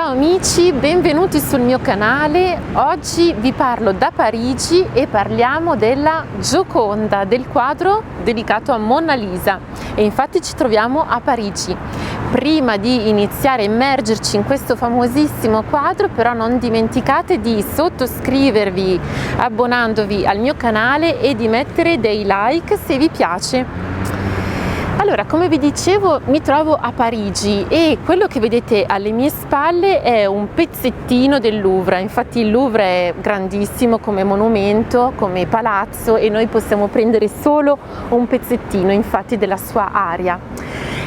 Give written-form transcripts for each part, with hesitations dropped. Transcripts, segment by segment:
Ciao amici, benvenuti sul mio canale. Oggi vi parlo da Parigi e parliamo della Gioconda, del quadro dedicato a Monna Lisa, e infatti ci troviamo a Parigi. Prima di iniziare a immergerci in questo famosissimo quadro, però non dimenticate di sottoscrivervi abbonandovi al mio canale e di mettere dei like se vi piace. Allora, come vi dicevo, mi trovo a Parigi e quello che vedete alle mie spalle è un pezzettino del Louvre. Infatti il Louvre è grandissimo come monumento, come palazzo, e noi possiamo prendere solo un pezzettino, infatti, della sua area.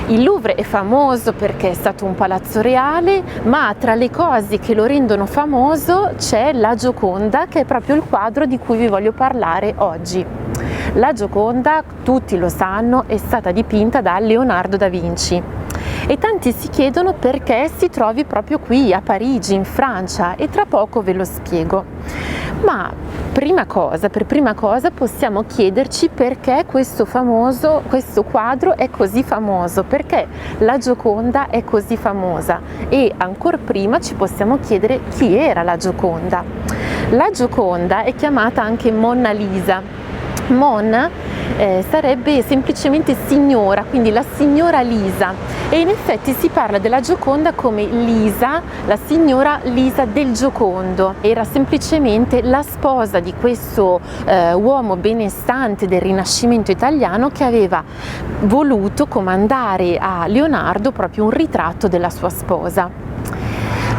Il Louvre è famoso perché è stato un palazzo reale, ma tra le cose che lo rendono famoso c'è la Gioconda, che è proprio il quadro di cui vi voglio parlare oggi. La Gioconda, tutti lo sanno, è stata dipinta da Leonardo da Vinci e tanti si chiedono perché si trovi proprio qui a Parigi, in Francia, e tra poco ve lo spiego. Ma per prima cosa possiamo chiederci perché questo quadro è così famoso, perché la Gioconda è così famosa, e ancora prima ci possiamo chiedere chi era la Gioconda. La Gioconda è chiamata anche Monna Lisa. Monna sarebbe semplicemente signora, quindi la signora Lisa, e in effetti si parla della Gioconda come Lisa, la signora Lisa del Giocondo. Era semplicemente la sposa di questo uomo benestante del Rinascimento italiano, che aveva voluto comandare a Leonardo proprio un ritratto della sua sposa.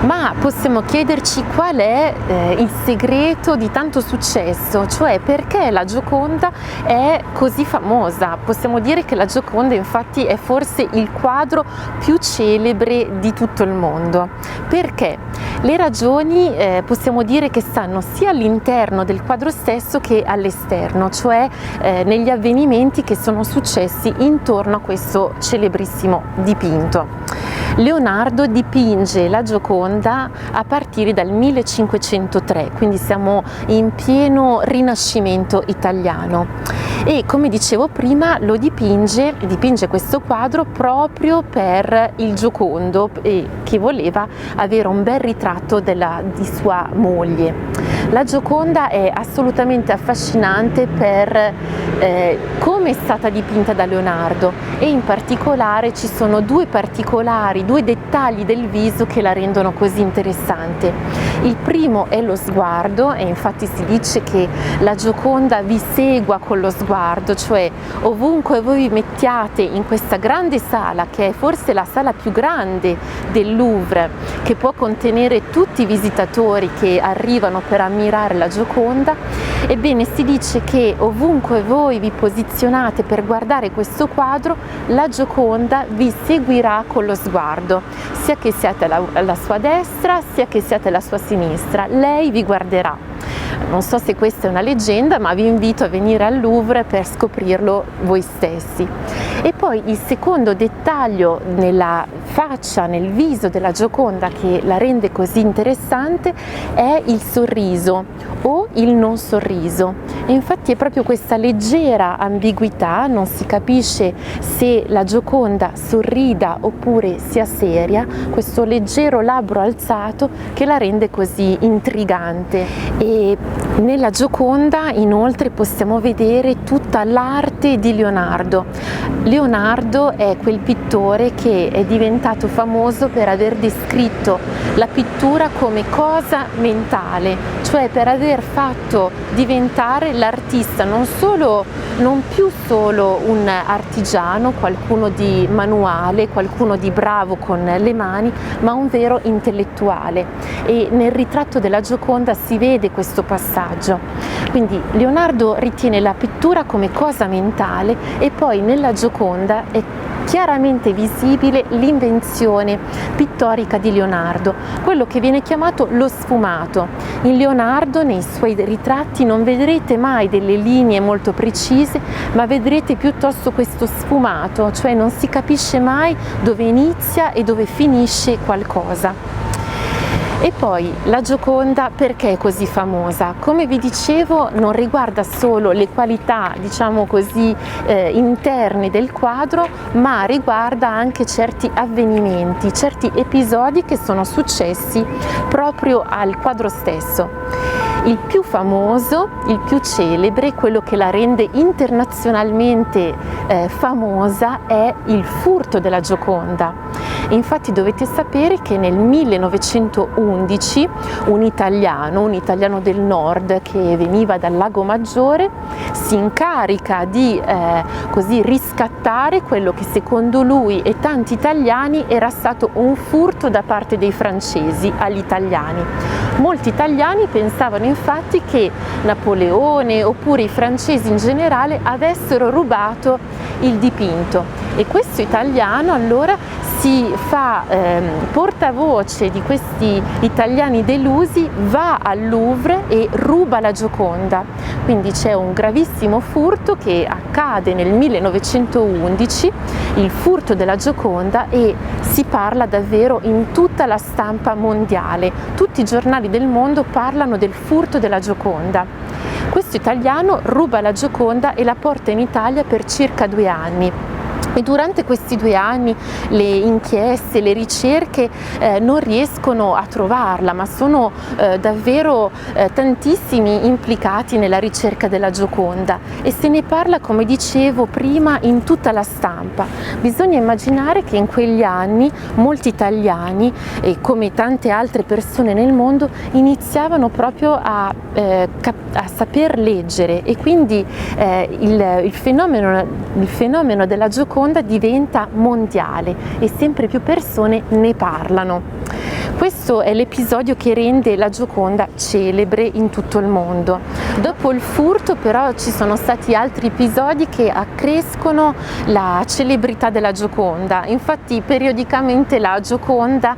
Ma possiamo chiederci qual è il segreto di tanto successo, cioè perché la Gioconda è così famosa. Possiamo dire che la Gioconda infatti è forse il quadro più celebre di tutto il mondo. Perché? Le ragioni possiamo dire che stanno sia all'interno del quadro stesso che all'esterno, cioè negli avvenimenti che sono successi intorno a questo celebrissimo dipinto. Leonardo dipinge la Gioconda a partire dal 1503, quindi siamo in pieno Rinascimento italiano, e come dicevo prima lo dipinge questo quadro proprio per il Giocondo, che voleva avere un bel ritratto di sua moglie. La Gioconda è assolutamente affascinante per come è stata dipinta da Leonardo, e in particolare ci sono due dettagli del viso che la rendono così interessante. Il primo è lo sguardo, e infatti si dice che la Gioconda vi segua con lo sguardo, cioè ovunque voi vi mettiate in questa grande sala, che è forse la sala più grande del Louvre, che può contenere tutti i visitatori che arrivano per ammirare la Gioconda, ebbene si dice che ovunque voi vi posizionate per guardare questo quadro, la Gioconda vi seguirà con lo sguardo, sia che siate alla sua destra sia che siate alla sua sinistra, lei vi guarderà. Non so se questa è una leggenda, ma vi invito a venire al Louvre per scoprirlo voi stessi. E poi il secondo dettaglio nella faccia, nel viso della Gioconda, che la rende così interessante, è il sorriso o il non sorriso. E infatti è proprio questa leggera ambiguità, non si capisce se la Gioconda sorrida oppure sia seria, questo leggero labbro alzato che la rende così intrigante. E nella Gioconda inoltre possiamo vedere tutta l'arte di Leonardo. Leonardo è quel pittore che è diventato famoso per aver descritto la pittura come cosa mentale, cioè per aver fatto diventare l'artista non più solo un artigiano, qualcuno di manuale, qualcuno di bravo con le mani, ma un vero intellettuale. E nel ritratto della Gioconda si vede questo passaggio. Quindi Leonardo ritiene la pittura come cosa mentale, e poi nella Gioconda è chiaramente visibile l'invenzione pittorica di Leonardo, quello che viene chiamato lo sfumato. In Leonardo, nei suoi ritratti, non vedrete mai delle linee molto precise, ma vedrete piuttosto questo sfumato, cioè non si capisce mai dove inizia e dove finisce qualcosa. E poi la Gioconda perché è così famosa? Come vi dicevo, non riguarda solo le qualità, diciamo così, interne del quadro, ma riguarda anche certi avvenimenti, certi episodi che sono successi proprio al quadro stesso. Il più famoso, il più celebre, quello che la rende internazionalmente famosa è il furto della Gioconda. Infatti dovete sapere che nel 1911 un italiano del nord che veniva dal Lago Maggiore si incarica di così riscattare quello che secondo lui e tanti italiani era stato un furto da parte dei francesi agli italiani. Molti italiani pensavano infatti che Napoleone oppure i francesi in generale avessero rubato il dipinto e questo italiano allora si fa portavoce di questi italiani delusi, va al Louvre e ruba la Gioconda. Quindi c'è un gravissimo furto che accade nel 1911, il furto della Gioconda, e si parla davvero in tutta la stampa mondiale. Tutti i giornali del mondo parlano del furto della Gioconda. Questo italiano ruba la Gioconda e la porta in Italia per circa 2 anni. E durante questi 2 anni le inchieste, le ricerche non riescono a trovarla, ma sono davvero tantissimi implicati nella ricerca della Gioconda e se ne parla, come dicevo prima, in tutta la stampa. Bisogna immaginare che in quegli anni molti italiani, e come tante altre persone nel mondo, iniziavano proprio a saper leggere e quindi il fenomeno della Gioconda diventa mondiale e sempre più persone ne parlano. Questo è l'episodio che rende la Gioconda celebre in tutto il mondo. Dopo il furto però ci sono stati altri episodi che accrescono la celebrità della Gioconda. Infatti periodicamente la Gioconda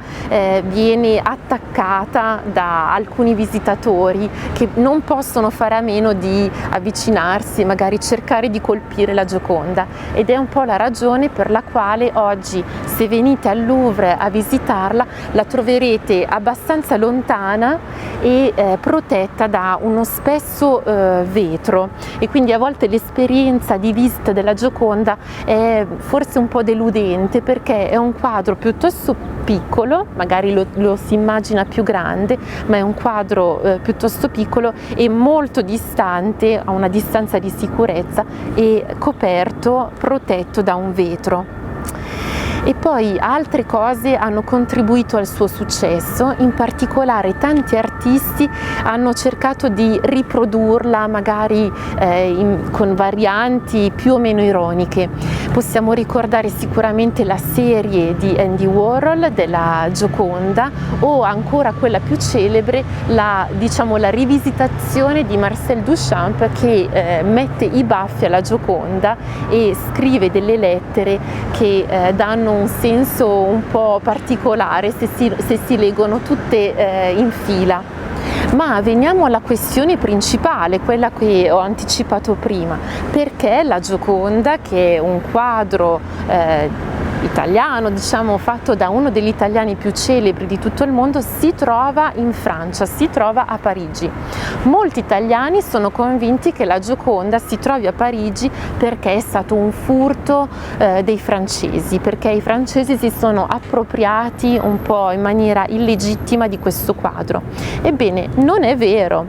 viene attaccata da alcuni visitatori che non possono fare a meno di avvicinarsi, magari cercare di colpire la Gioconda, ed è un po' la ragione per la quale oggi, se venite al Louvre a visitarla, la troverete abbastanza lontana e protetta da uno spesso vetro, e quindi a volte l'esperienza di visita della Gioconda è forse un po' deludente perché è un quadro piuttosto piccolo, magari lo si immagina più grande, ma è un quadro piuttosto piccolo e molto distante, a una distanza di sicurezza, e coperto, protetto da un vetro. E poi altre cose hanno contribuito al suo successo, in particolare tanti artisti hanno cercato di riprodurla magari con varianti più o meno ironiche. Possiamo ricordare sicuramente la serie di Andy Warhol della Gioconda, o ancora quella più celebre, la rivisitazione di Marcel Duchamp che mette i baffi alla Gioconda e scrive delle lettere che danno un senso un po' particolare se si leggono tutte in fila. Ma veniamo alla questione principale, quella che ho anticipato prima: perché la Gioconda, che è un quadro italiano, fatto da uno degli italiani più celebri di tutto il mondo, si trova in Francia, si trova a Parigi. Molti italiani sono convinti che la Gioconda si trovi a Parigi perché è stato un furto dei francesi, perché i francesi si sono appropriati un po' in maniera illegittima di questo quadro. Ebbene, non è vero.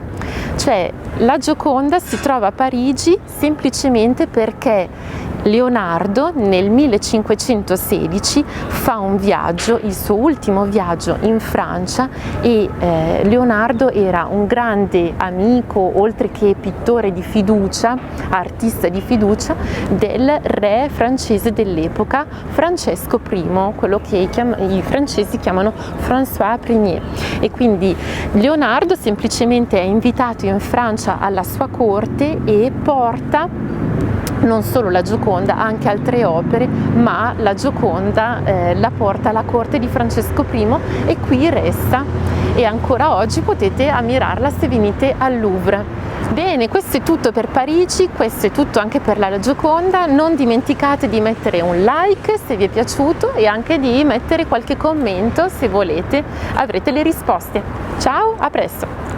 Cioè, la Gioconda si trova a Parigi semplicemente perché Leonardo nel 1516 fa un viaggio, il suo ultimo viaggio in Francia, e Leonardo era un grande amico, oltre che pittore di fiducia, artista di fiducia, del re francese dell'epoca, Francesco I, quello che i francesi chiamano François Ier. E quindi Leonardo semplicemente è invitato in Francia alla sua corte e porta non solo la Gioconda, anche altre opere, ma la Gioconda la porta alla corte di Francesco I e qui resta, e ancora oggi potete ammirarla se venite al Louvre. Bene, questo è tutto per Parigi, questo è tutto anche per la Gioconda. Non dimenticate di mettere un like se vi è piaciuto e anche di mettere qualche commento se volete, avrete le risposte. Ciao, a presto!